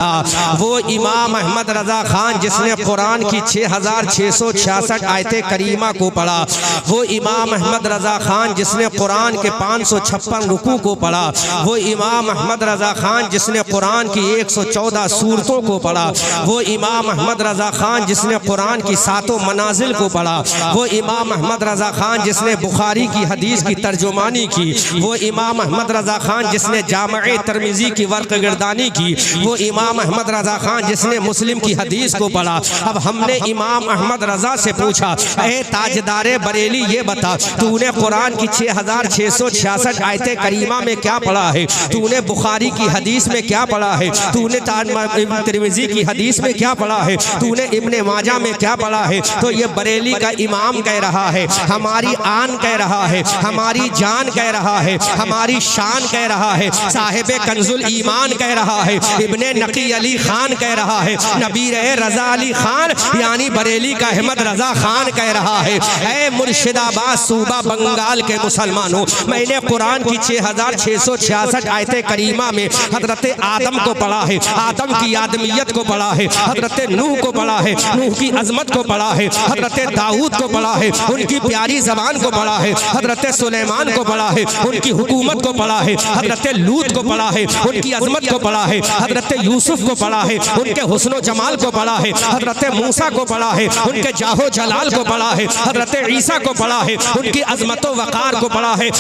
वो इमाम अहमद रजा खान जिसने कुरान की 6666 आयत करीमा को पढ़ा, वो इमाम अहमद रजा खान जिसने कुरान के 556 रुकू को पढ़ा, वो इमाम अहमद रजा खान जिसने कुरान की 114 सूरतों को पढ़ा, वो इमाम अहमद रजा खान जिसने कुरान की 7 मनाजिल को पढ़ा, वो इमाम अहमद रजा खान जिसने बुखारी की हदीस की तर्जुमानी की, वो इमाम अहमद रजा खान जिसने जामे तिर्मिज़ी की वर्क गिरदानी की, वो इमाम अहमद रजा खान जिसने मुस्लिम की हदीस को पढ़ा। अब हमने इमाम अहमद रजा से पूछा, ए ताजदारे बरेली ये बता, तूने कुरान की 6666 आयत करीमा में क्या पढ़ा है, तूने बुखारी की हदीस में क्या पढ़ा है, तूने तिर्मिज़ी की हदीस में क्या पढ़ा है, तूने इब्ने माजा में क्या पढ़ा है? तो ये बरेली का इमाम कह रहा है, हमारी आन कह रहा है, हमारी जान कह रहा है, हमारी शान कह रहा है, साहिब कंजुल ईमान कह रहा है, इब्ने नकी अली खान कह रहा है, नबीर रजा अली खान यानी बरेली का अहमद रजा खान कह रहा है। ऐ मुर्शिदाबाद सूबा बंगाल के मुसलमानों, मैंने कुरान की 6666 आयत करीमा में हजरत आदम को पढ़ा है, आदम की आदमियत को पढ़ा है, हजरत नूह को पढ़ा है, नूह की अजमत को पढ़ा है, हजरत दाऊद को पढ़ा है, उनकी प्यारी जबान को पढ़ा है, हजरत सुलेमान को पढ़ा है, उनकी हुकूमत को पढ़ा है, हजरत लूत को पढ़ा है, उनकी अजमत को पढ़ा है, हजरत यूसुफ को पढ़ा है, उनके हुस्नो जमाल को पढ़ा है, हजरत मूसा को पढ़ा है, उनके जाहो जलाल को पढ़ा है, हजरत ईसा को पढ़ा है, उनकी अजमतो वकार को पढ़ा है।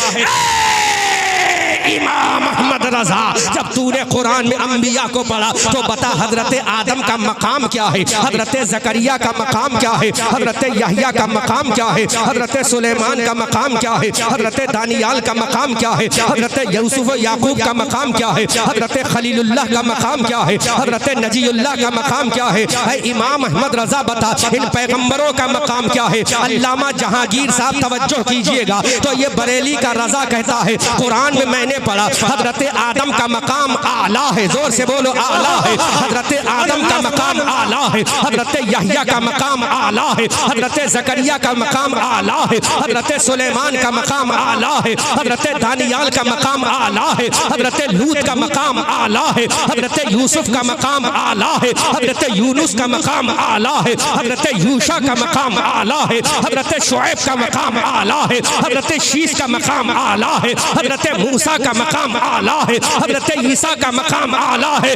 इमाम अहमद रजा, जब तूने कुरान में अंबिया को पढ़ा तो बता हजरत आदम का मकाम क्या है, हजरत जकरिया का मकाम क्या है, हजरत यहया का मकाम क्या है, हजरत सुलेमान का मकाम क्या है, हजरत दानियाल का मकाम क्या है, हजरत यूसुफ याकूब का मकाम क्या है, हजरत खलीलुल्लाह का मकाम क्या है, हजरत नजीउल्लाह का मकाम क्या है? इमाम अहमद रजा बता इन पैगंबरों का मकाम क्या है? अल्लामा जहांगीर साहब तवज्जो कीजिएगा, तो ये बरेली का रजा कहता है कुरान में मैंने पढ़ा हजरत आदम का मकाम आला है, जोर से बोलो आला है, हजरत आदम का मकाम आला है, हजरत यहया का मकाम आला है, हजरत जकरिया का मकाम आला है, हजरत सुलेमान का मकाम आला है, हजरत दानियाल का मकाम आला है, हजरत लूत का मकाम आला है, हजरत यूसुफ का मकाम आला है, हजरत यूनुस का मकाम आला है, हजरत यूशा का मकाम आला है, हजरत शुएब का मकाम आला है, हजरत शीश का मकाम आला है, हजरत मूसा का मकाम आला है, हजरत ईसा का मकाम आला है।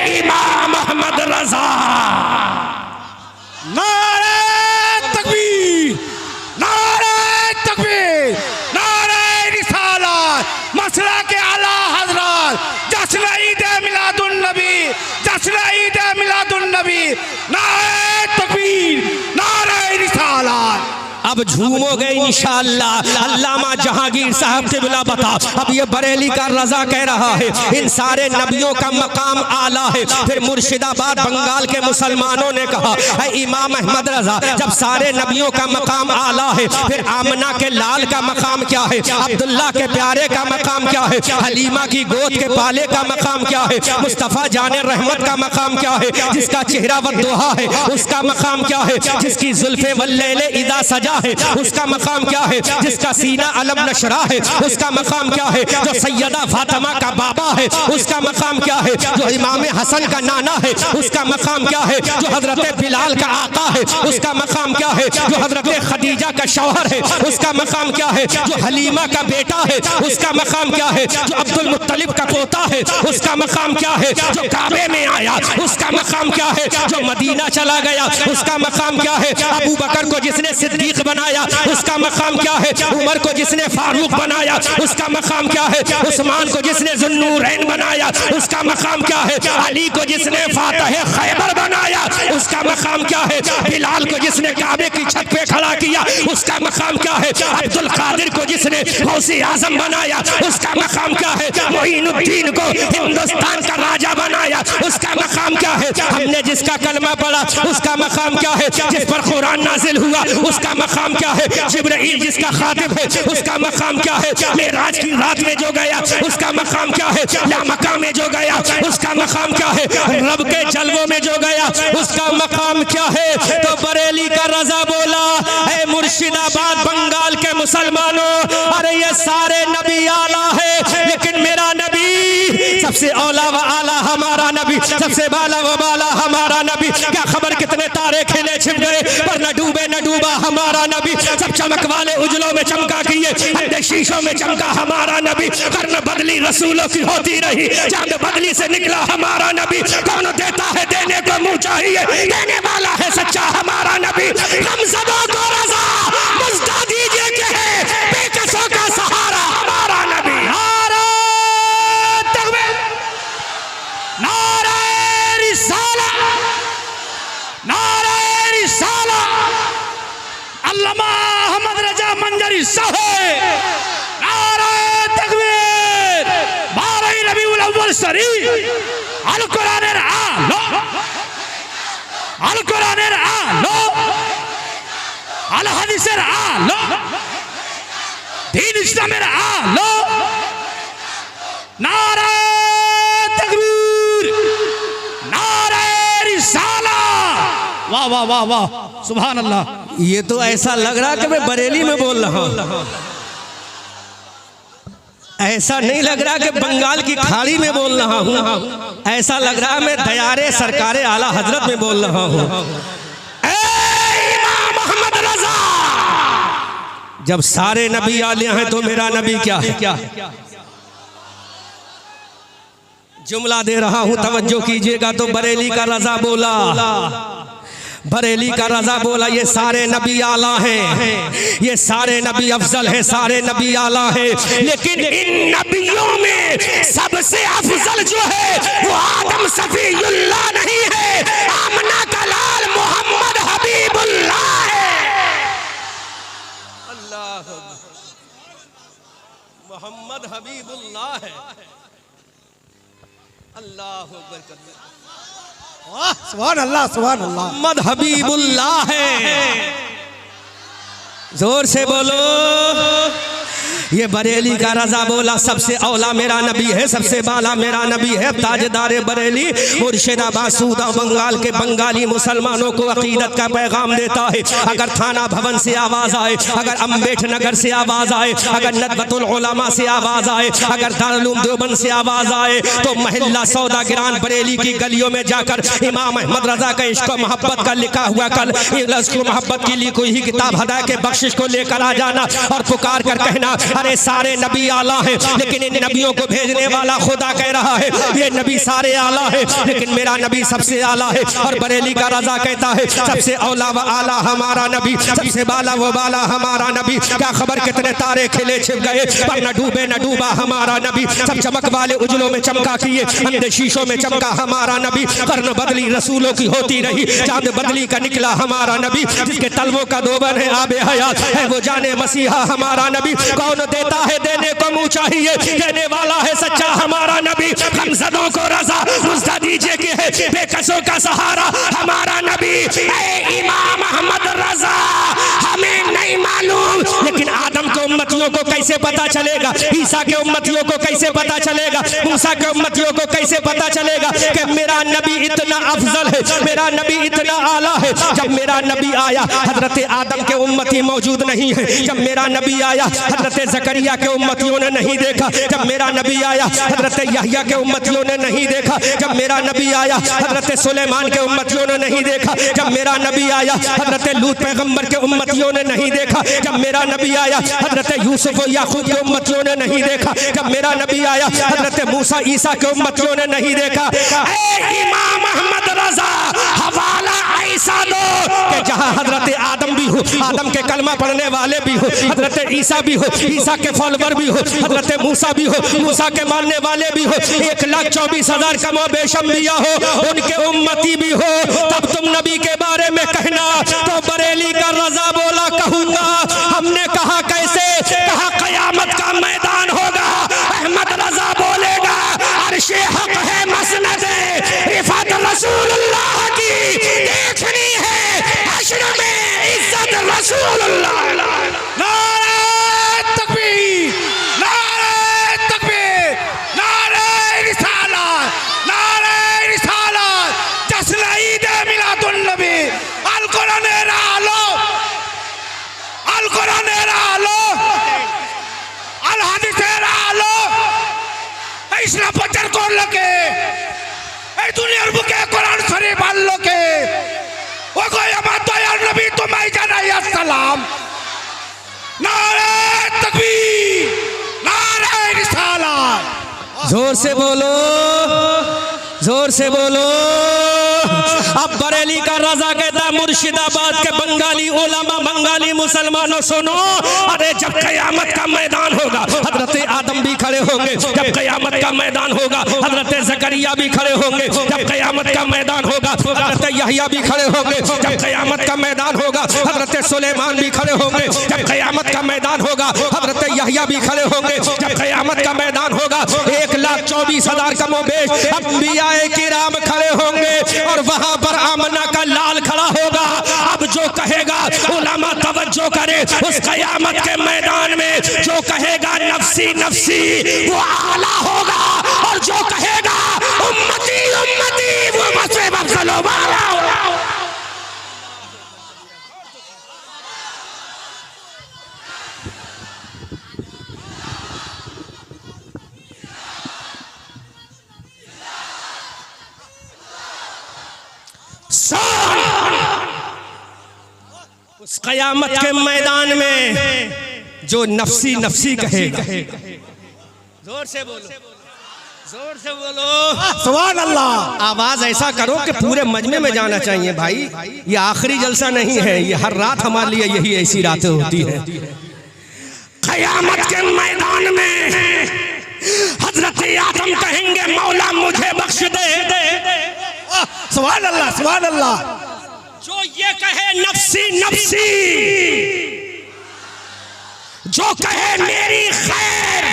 इमाम अहमद रजा, नारे तकबीर, नारे तकबीर, नारे रिसालत, मसला के आला हजरत, जश्न ईद मिलादुन नबी, जश्न ईद मिलादुन नबी, नारे तकबीर, नारे रिसालत। अब झूमोगे इंशाअल्लाह। अल्लामा जहांगीर साहब से बिला बता, अब ये बरेली का रजा कह रहा है इन सारे नबियों का मकाम आला है। फिर मुर्शिदाबाद बंगाल के मुसलमानों ने कहा है इमाम अहमद रजा जब सारे नबियों का मकाम आला है, फिर आमना के लाल का मकाम क्या है, अब्दुल्ला के प्यारे का मकाम क्या है, हलीमा की गोद के पाले का मकाम क्या है, मुस्तफ़ा जाने रहमत का मकाम क्या है, जिसका चेहरा वद्दुहा है उसका मकाम क्या है, जिसकी जुल्फे वल्लैले इदा सजा है उसका मकाम क्या है, जिसका सीना अलम नशरा है उसका मकाम क्या है, जो सैयदा फातिमा का बाबा है उसका मकाम क्या है, जो इमाम हसन का नाना है उसका मकाम क्या है, जो हजरत बिलाल का आका है उसका मकाम क्या है, जो हजरत खदीजा का शौहर है उसका मकाम क्या है, जो हलीमा का बेटा है उसका मकाम क्या है, जो अब्दुल मुत्तलिब का पोता है उसका मकाम क्या है, जो काबे में आया उसका मकाम क्या है, जो मदीना चला गया उसका मकाम क्या है, अबू बकर को जिसने सिद्दीक बनाया उसका मकाम क्या है, उमर को जिसने फारूक बनाया उसका मकाम क्या है, उस्मान को जिसने ज़ुन्नूरैन बनाया उसका मकाम क्या है, अली को जिसने फातह खैबर बनाया उसका मकाम क्या है, बिलाल को जिसने काबे की छत पे खड़ा किया उसका मकाम क्या है, अब्दुल कादिर को जिसने गौसे आजम बनाया उसका मकाम क्या है, मोइनुद्दीन को हिंदुस्तान का राजा बनाया उसका मकाम क्या है, हमने जिसका कलमा पढ़ा उसका मकाम क्या है, जिस पर कुरान नाजिल हुआ उसका मकाम क्या है, जिब्राइल जिसका खातिब है उसका मकाम क्या है, मेराज की रात में जो गया उसका मकाम क्या है, या मक्का में जो गया उसका मकाम क्या है, रब के जलवों में जो गया उसका मकाम क्या है। तो बरेली का रजा बोला है मुर्शिदाबाद बंगाल के मुसलमानों, अरे ये सारे नबी आला है लेकिन मेरा नबी सबसे औला व आला हमारा नबी, सबसे बाला व बाला हमारा नबी। क्या खबर कितने तारे खिले छिप गए पर न डूबे न डूबा हमारा नबी। सब चमक वाले उजलों में चमका किए, अंधे शीशों में चमका हमारा नबी। कर्न बदली रसूलों की होती रही, चांद बदली से निकला हमारा नबी। कौन देता है देने को मुंह चाहिए, देने वाला है सच्चा हमारा नबी। हम सबों को रज़ा मुस्ता दीजिए कि है बेकसों का सहारा हमारा नबी। नारे तकबीर, नारे रिसाला, नारे रिसाला। अल्लामा अहमद रजा मंजरी साहब, नारे तकबीर। 12 रबीउल अव्वल शरीफ अल कुरानेर आलो, अल कुरानेर आलो, अल हदीसेर आलो, दीन इस्लामेर आलो। नारे तकबीर, नारे रिसाला। वाह वाह वाह वाह, सुभान अल्लाह। ये तो ऐसा लग रहा कि मैं बरेली में बोल रहा हूं, ऐसा नहीं लग रहा कि बंगाल की खाड़ी में बोल रहा हूँ, ऐसा लग रहा मैं दयारे सरकारे आला हजरत में बोल रहा हूँ। इमाम अहमद रजा, जब सारे नबी आले हैं तो मेरा नबी क्या है? जुमला दे रहा हूँ, तवज्जो कीजिएगा। तो बरेली का रजा बोला, बरेली का रजा बोला, ये सारे नबी आला हैं, ये सारे नबी अफजल हैं, सारे नबी आला हैं। लेकिन इन नबियों में सबसे अफजल जो है वो आदम सफीउल्लाह नहीं है, आमना का लाल मोहम्मद हबीबुल्लाह है। अल्लाह, मोहम्मद हबीबुल्लाह है। अल्लाह अकबर, सुभान अल्लाह, सुभान अल्लाह। मोहम्मद हबीबुल्लाह है। जोर से बोलो। ये बरेली का रजा बोला, सबसे औला मेरा नबी है, सबसे बाला मेरा नबी है। ताजदारे बरेली मुर्शिदाबाद सूदा बंगाल के बंगाली मुसलमानों को अकीदत का पैगाम देता है। अगर थाना भवन से आवाज आए, अगर अम्बेठ नगर से आवाज आए, अगर नदवतुल उलमा से आवाज आए, अगर दारुल उलूम देवबंद से आवाज आए, तो महल्ला सौदा गिरान बरेली की गलियों में जाकर इमाम अहमद रजा का इश्क मोहब्बत का लिखा हुआ कल मोहब्बत की लिखी हुई किताब हदा के बख्शिश को लेकर आ जाना और पुकार कर कहना, अरे सारे नबी आला हैं, लेकिन इन नबियों को भेजने वाला खुदा कह रहा है ये नबी सारे आला है, लेकिन मेरा नबी सबसे आला है। और बरेली का रजा कहता है सबसे औला व आला हमारा नबी, सबसे बाला व बाला हमारा नबी। क्या खबर कितने तारे खिले छिप गए पर न डूबे न डूबा हमारा नबी। सब चमक वाले उजलों में चमका किए, अंधे शीशों में चमका हमारा नबी। कर्न बदली रसूलों की होती रही, चांद बदली का निकला हमारा नबी। जिसके तलवों का दोबन है आबे हयात है, वो जाने मसीहा हमारा नबी। कौन देता है देने को मुंह चाहिए, देने वाला है सच्चा हमारा नबी। हमजदों को रजा मुस्ता दीजिए कि है बेकसों का सहारा हमारा नबी। ऐ इमाम अहमद रजा, हमें नहीं मालूम, लेकिन आदम के उम्मतियों को कैसे पता चलेगा, ईसा के उम्मतियों को कैसे पता चलेगा, मूसा के उम्मतियों को कैसे पता चलेगा कि मेरा नबी इतना अफजल है, मेरा नबी इतना आला है। जब मेरा नबी आया हजरत आदम के उम्मती मौजूद नहीं है, जब मेरा नबी आया हजरत जकरिया के उम्मतियों ने नहीं देखा, जब मेरा नबी आया हजरत यहया के उम्मतियों ने नहीं देखा, जब मेरा नबी आया हजरत सुलेमान के उम्मतियों ने नहीं देखा, जब मेरा नबी आया हजरत लूत पैगंबर के उम्मतियों ने नहीं देखा, जब मेरा नबी आया हजरत यूसुफ और याकूब के उम्मतियों ने नहीं देखा, जब मेरा नबी आया हजरत मूसा ईसा के उम्मतियों ने नहीं देखा। ऐ इमाम अहमद रजा, हवाला ऐसा दो कि जहां हजरत आदम भी हो, आदम के कलमा पढ़ने वाले भी हो, हजरत ईसा भी हो, ईसा के फॉलोवर भी हो, हजरत मूसा भी हो, मूसा के मानने वाले भी हो, 1,24,000 कमो बेशम दिया हो, उनके उम्मती भी हो, तब तुम नबी के बारे में कहना। तो बरेली का रजा बोला, कहूंगा। हमने कहा कैसे? कहा कयामत का मैदान होगा, अहमद रजा बोलेगा अर्शे हक है मसनदे रिफत रसूलुल्लाह की देखनी है, हश्र में इज्जत रसूलुल्लाह। नारे तकबीर, नारे तकबीर, नारे रिसालत, नारे रिसालत। जश्न ईद मिलादुन नबी, अल कुरान सलाम, नारे तकबीर, नारे रिसालत। जोर से बोलो, जोर से बोलो। अब बरेली का रजा कहता है मुर्शिदाबाद के बंगाली उलमा, बंगाली मुसलमानों सुनो, अरे जब कयामत का मैदान होगा हजरत आदम भी खड़े होंगे, जब कयामत का मैदान होगा हजरत जकरिया भी खड़े होंगे, जब कयामत का मैदान होगा हजरत यहया भी खड़े होंगे, जब कयामत का मैदान होगा हजरत सुलेमान भी खड़े होंगे, जब कयामत का मैदान होगा हजरत यहया भी खड़े होंगे, जब कयामत का मैदान होगा 1,24,000 कमोबेश अंबियाए किराम खड़े होंगे और वहां पर आमना का लाल खड़ा होगा। अब जो कहेगा उलमा तवज्जो करे, उस कयामत के मैदान में जो कहेगा नफ्सी नफ्सी वो आला होगा, और जो कहेगा उम्मती उम्मती वो मसवे बख्शलो वाला होगा। उस कयामत के मैदान में जो नफ्सी नफ्सी कहेगा, जोर से बोलो, जोर से बोलो, सुभान अल्लाह। आवाज ऐसा करो कि पूरे मजमे में जाना चाहिए भाई। ये आखिरी जलसा नहीं है, ये हर रात हमारे लिए यही ऐसी रातें होती है। कयामत के मैदान में हजरत आदम कहेंगे मौला मुझे बख्श दे। सुभान अल्लाह, सुभान अल्लाह। जो ये कहे नफ्सी नफ्सी, जो कहे मेरी खैर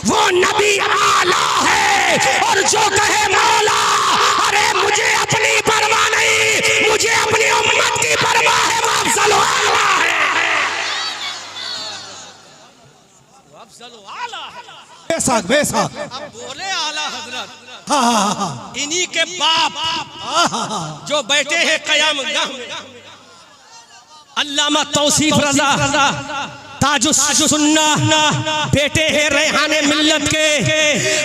वो नबी आला है, और जो कहे मौला अरे मुझे अपनी परवाह नहीं, मुझे अपनी उम्मत की परवाह है, वो अफजल आला है, वो अफजल आला है। बेशक बेशक। अब बोले आला हजरत, हाँ हाँ हाँ, इन्हीं के बाप जो बैठे हैं कयाम गाह में, अल्लामा तौसीफ रजा ताजुस सुन्ना बेटे हैं रेहाने मिल्लत के,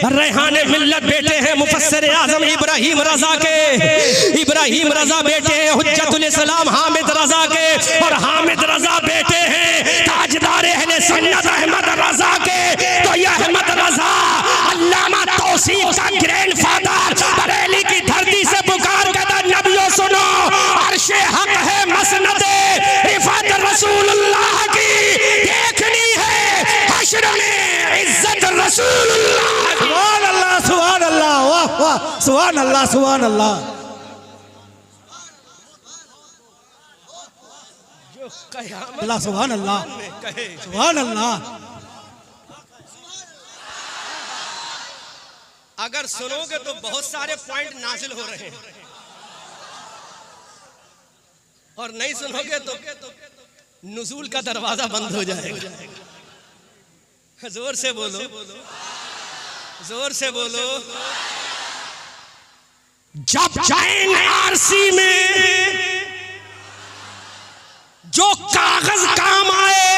रेहाने मिल्लत बेटे हैं मुफस्सिर आजम इब्राहिम रजा के, इब्राहिम रजा बेटे हैं हुज्जतुल इस्लाम हामिद रजा के, और हामिद रजा बेटे हैं ताजदार अहले सुन्नत अहमद रजा के। तो ये अहमद रजा अल्लामा तौसीफ का ग्रैंडफादर बरेली की धरती से पुकार कहता नबियों सुनो, अर्शे हक है मसनदे रिफात रसूलुल्लाह की देखनी है, हश्र में इज्जत रसूलुल्लाह। सुभान अल्लाह, सुभान अल्लाह, वाह वाह, सुभान अल्लाह, सुभान अल्लाह। जो कयामत अल्लाह सुभान अल्लाह, में कहे सुभान अल्लाह। अगर सुनोगे तो बहुत सारे पॉइंट नाजिल हो रहे हैं, और नहीं सुनोगे तो नुज़ूल का दरवाजा बंद हो जाएगा। जोर से बोलो, जोर से बोलो। जब जाएं आरसी में जो कागज काम आए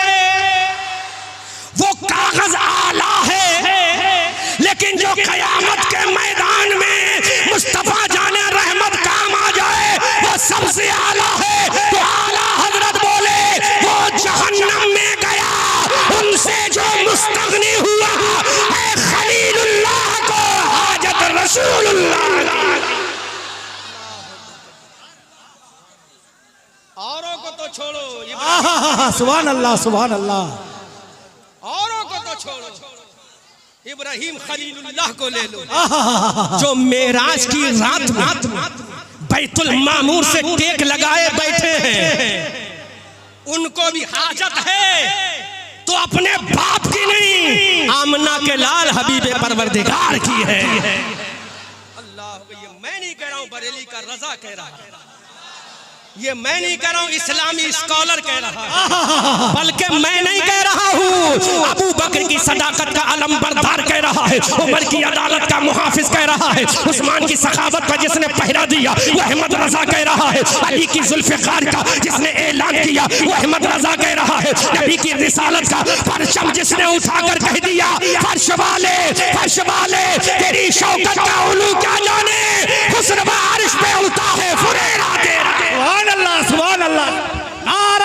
वो कागज आला है, लेकिन जो कयामत के मैदान में मुस्तफा जाने रहमत काम आ जाए वो सबसे आला है। तो आला हजरत बोले वो जहन्नम में गया उनसे जो मुस्तगनी हुआ है खलीलुल्लाह को हाजत रसूलुल्लाह। औरों को तो छोड़ो, सुभान अल्लाह, सुभान अल्लाह। औरों को तो छोड़ो, इब्राहिम खलीलुल्लाह को ले लो, जो मेराज की रात बैतुल मामूर से टेक लगाए बैठे हैं, उनको भी हाजत है तो अपने बाप की नहीं, आमना के लाल हबीबे परवरदिगार की है। अल्लाह, ये मैं नहीं कह रहा हूं, बरेली का रजा कह रहा है, ये मैं नहीं कह रहा हूँ, इस्लामी स्कॉलर कह रहा है, बल्कि मैं नहीं कह रहा हूँ, अबू बकर की सदाकत का अलम बरदार कह रहा है, उमर की अदालत का मुहाफिज कह रहा है, उस्मान की सखावत का जिसने पहरा दिया वो अहमद रजा कह रहा है, अली की जुल्फ़िकार का जिसने ऐलान किया वो अहमद रजा कह रहा है, नबी की रिसालत का परचम जिसने उठाकर कह दिया फर्श वाले तेरी शौकत का उलू क्या जाने, हुस्न बारिश पे उड़ता है फुरेरा तेरा। सुभान अल्लाह, सुभान अल्लाह। नारा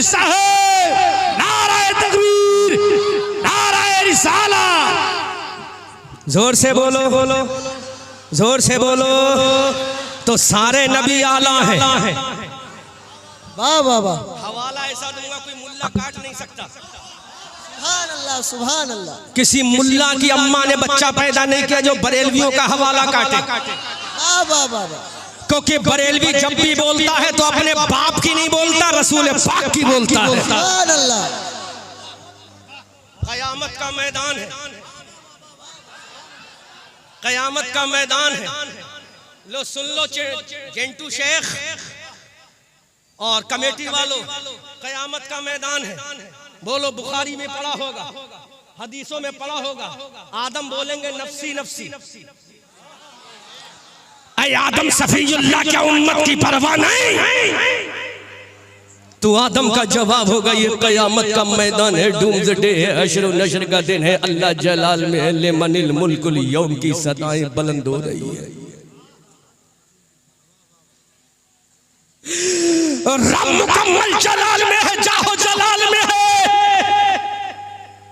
साहब, नाराए तकबीर, नाराए रिसाला। जोर से बोलो, जोर से बोलो। तो सारे नबी आला हैं। वाह वाह वाह, हवाला ऐसा दूंगा कोई मुल्ला काट नहीं सकता। सुभान अल्लाह, सुभान अल्लाह। किसी मुल्ला की अम्मा ने बच्चा पैदा नहीं किया जो बरेलवियों का हवाला काटे। वाह वाह वाह वाह। क्योंकि बरेलवी जब भी बोलता है तो अपने बाप की नहीं बोलता, रसूल पाक की बोलता है। सुभान अल्लाह। कयामत का मैदान है, कयामत का मैदान है। लो सुन लो जेंटू शेख और कमेटी वालों, कयामत का मैदान है। बोलो, बुखारी में पढ़ा होगा, हदीसों में पढ़ा होगा, आदम बोलेंगे नफ्सी नफ्सी। ऐ आदम सफीउल्लाह, क्या उम्मत की परवाह नहीं? तो आदम का जवाब होगा, ये कयामत का मैदान है, डूम्सडे है, हश्र व नश्र का दिन है। अल्लाह जलाल में है, लिमनिल मुल्कुल यौम की सदाएं बुलंद हो रही है। रब मुकम्मल जलाल में है, जाहो जलाल में है।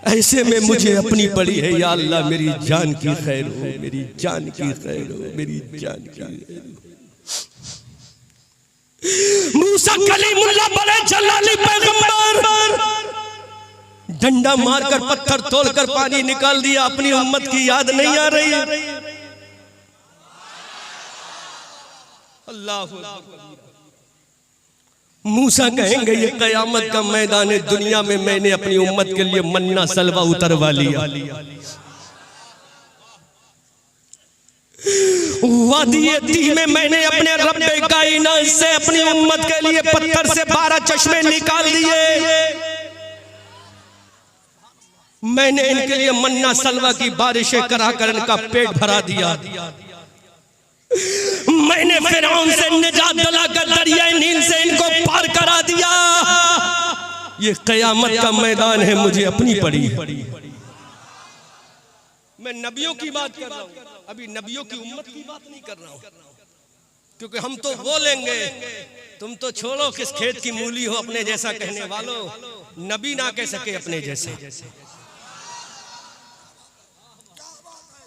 ऐसे में मुझे अपनी पड़ी है, या अल्लाह मेरी जान की खैर हो, मेरी जान की खैर हो, मेरी जान की खैर हो। मूसा कलीमुल्लाह बड़े जलाली पैगंबर, डंडा मारकर पत्थर तोड़कर पानी निकाल दिया। अपनी उम्मत की याद नहीं आ रही? अल्लाह। मूसा कहेंगे, ये कयामत का मैदान है, दुनिया में मैंने अपनी उम्मत के लिए मन्ना सलवा उतरवा लिया। वादी तीह में मैंने अपने रब्बे कायनात से अपनी उम्मत के लिए पत्थर से 12 चश्मे निकाल दिए। मैंने इनके लिए मन्ना सलवा की बारिशें कराकर इनका पेट भरा दिया। मैंने फिरौन से निजात दिलाकर दरियाए नील से इनको पार करा दिया। ये कयामत का मैदान है, मुझे अपनी पड़ी। मैं नबियों की बात कर रहा हूँ, अभी नबियों की उम्मत की बात नहीं कर रहा हूँ। क्योंकि हम तो बोलेंगे, तुम तो छोड़ो किस खेत की मूली हो अपने जैसा कहने वालों, नबी ना कह सके अपने जैसे।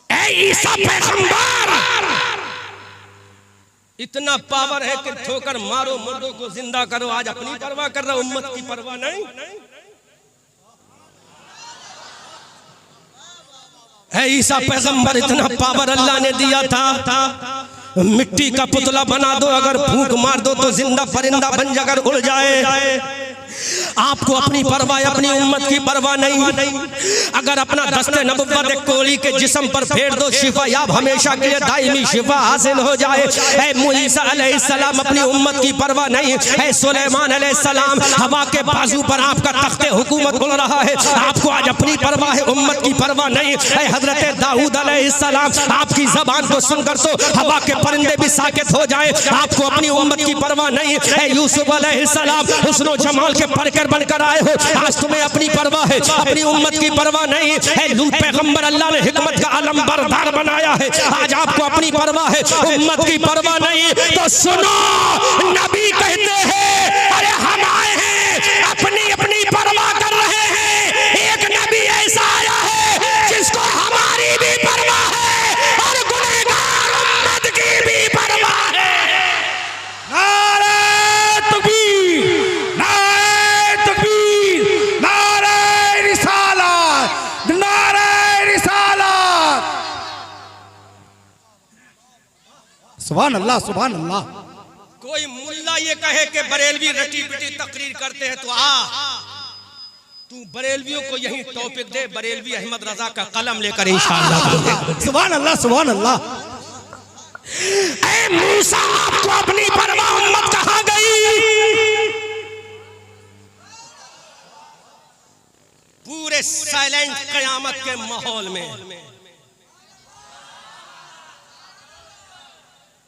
ऐ ईसा पैगंबर, इतना पावर है कि ठोकर मारो, मुर्दों को जिंदा करो। आज अपनी परवाह कर रहा, उम्मत की परवाह नहीं। है ईसा पैगंबर, इतना पावर अल्लाह ने दिया था। मिट्टी का पुतला बना दो, अगर फूंक मार दो तो जिंदा परिंदा बन जाकर उड़ जाए। आपको अपनी परवाह, अपनी उम्मत की परवाह नहीं। अगर अपना दस्ते नबुव्वत एक कोली के जिस्म पर फेर दो, शिफा याब हमेशा के लिए दायमी शिफा हासिल हो जाए। ऐ मूसा अलैहिस्सलाम, अपनी उम्मत की परवाह नहीं। ऐ सुलेमान अलैहिस्सलाम, हवा के बाजू पर आपका तख्ते हुकूमत उड़ रहा है, आपको आज अपनी परवाह है, उम्मत की परवाह नहीं। ऐ हजरत दाऊद अलैहिस्सलाम, आपकी जबान को सुनकर तो हवा के परिंदे भी साकित हो जाए, आपको अपनी उम्मत की परवाह नहीं। ऐ यूसुफ अलैहिस्सलाम, हुस्न जमाल के परकर बनकर आए हो, आज तुम्हें अपनी परवाह है, अपनी उम्मत की परवाह नहीं है। लूत पैगंबर अल्लाह ने हिकमत का आलम बरदार बनाया है, आज आपको अपनी परवाह है, उम्मत की परवाह नहीं। तो सुनो, नबी कहते हैं, अरे हम आए हैं, अपनी अपनी परवाह कर रहे हैं। एक नबी ऐसा आया है जिसको हमारी भी परवाह है और गुनहगार उम्मत की भी परवाह है। नारे तकबीर, नारे तकबीर, नारे रिसालत, नारे रिसालत। सुभान अल्लाह, सुभान अल्लाह। कोई मुल्ला ये कहे कि बरेलवी रटी पिटी तकरीर करते हैं, तो तू बरेलवियों को यही टॉपिक दे, बरेलवी अहमद रजा का कलम लेकर इंशाअल्लाह। सुभान अल्लाह, सुभान अल्लाह। ऐ मूसा, आपको अपनी परवाह उम्मत कहाँ गई? पूरे साइलेंट कयामत के माहौल में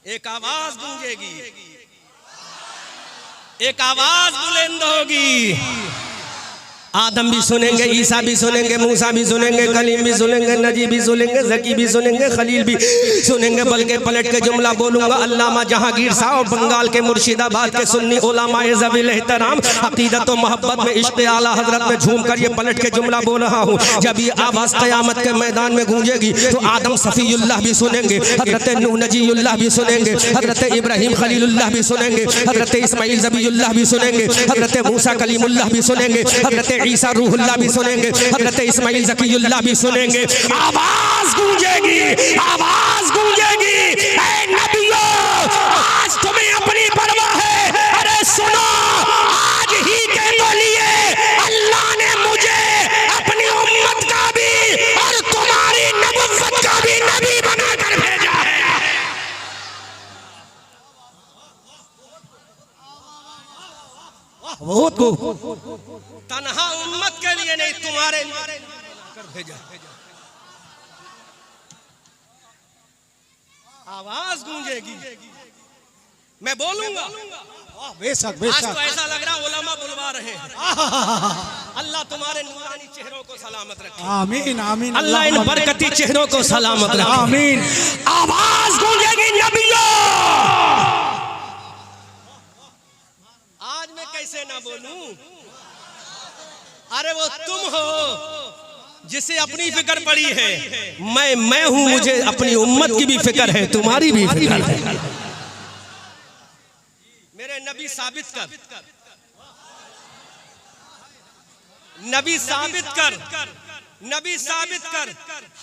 एक आवाज गूंजेगी, एक आवाज बुलंद होगी। आदम भी सुनेंगे, ईसा भी सुनेंगे, मूसा भी सुनेंगे, कलीम भी सुनेंगे, नजी भी सुनेंगे, ज़की भी सुनेंगे, खलील भी सुनेंगे। बल्कि पलट के जुमला बोलूँगा, अल्लामा जहांगीर साहब बंगाल के मुर्शिदाबाद के सुन्नी उलमाए ज़वील एहतराम अक़ीदत व मोहब्बत में इश्क़ आला हज़रत में झूम कर ये पलट के जुमला बोल रहा हूँ। जब ये आवाज़ क़यामत के मैदान में गूंजेगी तो आदम सफ़ीउल्लाह भी सुनेंगे, हज़रत नूह नजीउल्लाह भी सुनेंगे, हज़रत इब्राहीम खलीलुल्लाह भी सुनेंगे, हज़रत इस्माईल ज़बीउल्लाह भी सुनेंगे, हज़रत मूसा कलीमुल्लाह भी सुनेंगे, हज़रत ईसा रूहुल्लाह भी सुनेंगे, हज़रत इस्माईल ज़कीयुल्लाह भी सुनेंगे। आवाज़ गूंजेगी, आवाज़ गूंजेगी, ऐ नबियों आज तुम्हें अपनी परवाह है। अरे सुनो, आज ही के तो लिए अल्लाह ने मुझे अपनी उम्मत का भी और तुम्हारी नबुव्वत का भी नबी बनाकर भेजा है। बहुत खूब। तन्हा उम्मत के लिए नहीं, तुम्हारे कर भेजा। आवाज गूंजेगी, मैं बोलूंगा। बेशक आज बेशक। तो ऐसा लग रहा उलमा बुलवा रहे हैं। अल्लाह तुम्हारे नूरानी चेहरों को सलामत रखे। आमीन आमीन। अल्लाह इन बरकती चेहरों को सलामत रखे। आमीन। आवाज गूंजेगी नबियों। आज मैं कैसे ना बोलूं? अरे वो तुम हो जिसे अपनी फिक्र पड़ी है, मैं हूं, मुझे अपनी उम्मत की भी फिक्र है, तुम्हारी भी फिक्र है। मेरे नबी साबित कर, नबी साबित कर, नबी साबित कर।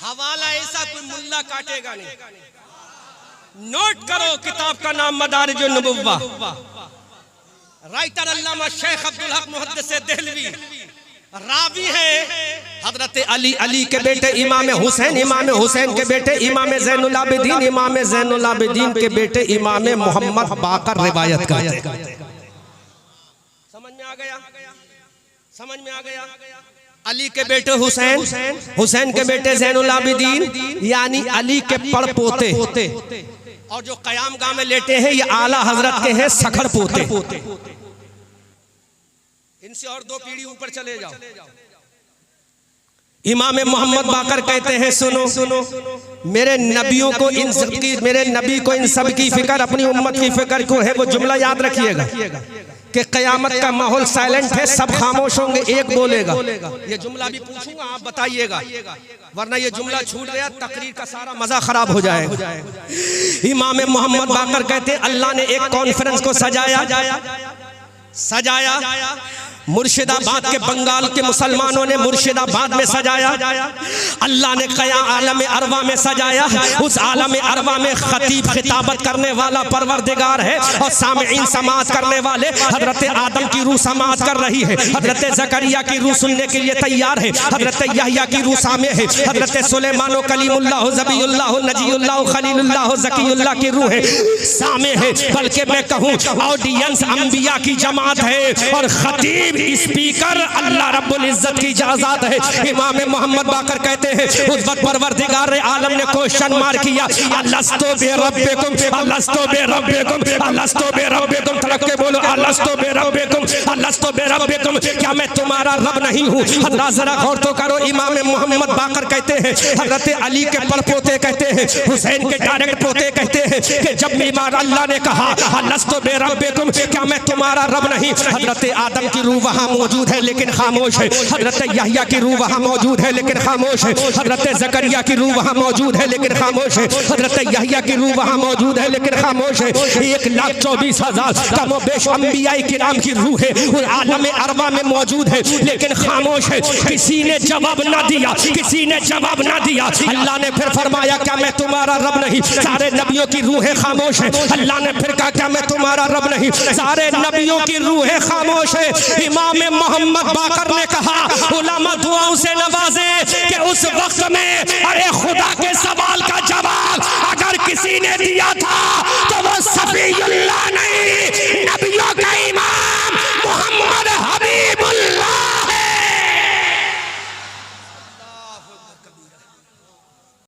हवाला ऐसा कोई मुल्ला काटेगा नहीं। नोट करो, किताब का नाम मदारिज नबुव्वा, राइटर अल्लामा शेख अब्दुल हक मुहद्दिस देहलवी, रावी है हजरत अली, अली के बेटे इमाम हुसैन, इमाम हुसैन के बेटे इमाम ज़ैनुल आबिदीन, इमाम ज़ैनुल आबिदीन के बेटे इमाम मोहम्मद बाकर रिवायत करते हैं। समझ में आ गया? समझ में आ गया? अली के बेटे हुसैन, हुसैन के बेटे ज़ैनुल आबिदीन, यानी अली के पड़पोते। और जो कयाम गाह में लेटे हैं ये आला हजरत के हैं सखर पोते। इनसे और 2 पीढ़ी ऊपर चले जाओ। इमाम मोहम्मद बाकर कहते हैं, सुनो सुनो, मेरे नबियों को इन सब की, मेरे नबी को इन सब की फिक्र, अपनी उम्मत की फिक्र क्यों है? वो जुमला याद रखिएगा कि कयामत का माहौल साइलेंट है, सब खामोश होंगे, एक बोलेगा। ये जुमला भी पूछूंगा, आप बताइएगा, वरना ये जुमला छूट गया तकरीर का सारा मजा खराब हो जाएगा। इमाम मोहम्मद बाकर कहते हैं, अल्लाह ने एक कॉन्फ्रेंस को सजाया मुर्शिदाबाद के बंगाल के मुसलमानों ने मुर्शिदाबाद में सजाया। अल्लाह ने आलम अरवा में सजाया। उस आलम अरवा में खतीब खिताबत करने वाला परवरदिगार है और सामईन समाअत करने वाले हजरत आदम की रूह समाअत कर रही है, हजरत ज़करिया की रूह सुनने के लिए तैयार है, हजरत यहया की रूह सामे है, हजरत सुलेमान कलीमुल्लाह ज़बीउल्लाह नजीउल्लाह खलीलुल्लाह ज़कीयुल्लाह की रूह है सामे है। बल्कि मैं कहूँ ऑडियंस अंबिया की जमात है और खतीब स्पीकर अल्लाह रब्बुल इज्जत की इजाजत है। इमाम मोहम्मद बाकर कहते हैं, उस वक्त परवरदिगार आलम ने क्वेश्चन मार किया, अलस्तो बिरब्बिकुम, अलस्तो बिरब्बिकुम, अलस्तो बिरब्बिकुम, तड़क के बोलो अलस्तो बिरब्बिकुम, अलस्तो बिरब्बिकुम, क्या मैं तुम्हारा रब नहीं हूँ? हजरत जरा गौर तो करो, इमाम मोहम्मद बाकर कहते हैं, हजरत अली के पड़पोते कहते हैं, हुसैन के डायरेक्ट पोते कहते हैं कि जब बीमार अल्लाह ने कहा अलस्तो बिरब्बिकुम, क्या मैं तुम्हारा रब नहीं? हजरत आदम की रूह वहाँ मौजूद है लेकिन खामोश है, हजरत यहया की रूह वहाँ मौजूद है लेकिन खामोश है, हजरत ज़करिया की रूह वहाँ मौजूद है लेकिन खामोश है, हजरत यहया की रूह वहाँ मौजूद है लेकिन खामोश है। 1,24,000 कम बेश अंबिया किराम की रूह है वो आलम अरवा में मौजूद है लेकिन खामोश है। किसी ने जवाब ना दिया, किसी ने जवाब ना दिया। अल्लाह ने फिर फरमाया, क्या मैं तुम्हारा रब नहीं? सारे नबियों की रूहें खामोश है। अल्लाह ने फिर कहा, क्या मैं तुम्हारा रब नहीं? सारे नबियों की रूहें खामोश है। इमाम मोहम्मद बाकर ने कहा, उलमा दुआओं से नवाजे कि उस वक्त में अरे खुदा के सवाल का जवाब अगर किसी ने दिया था